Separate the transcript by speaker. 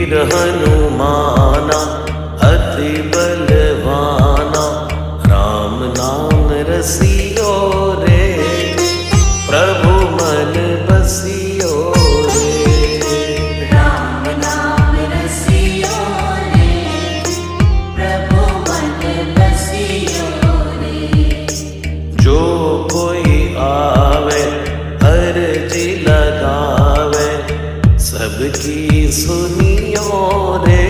Speaker 1: वीर हनुमाना अति बलवाना, राम नाम रसियो रे, प्रभु मन बसियो रे।
Speaker 2: राम नाम रसियो रे, प्रभु मन बसियो रे।
Speaker 1: जो कोई आवे अर्जी लगावे, सबकी सुनियो रे,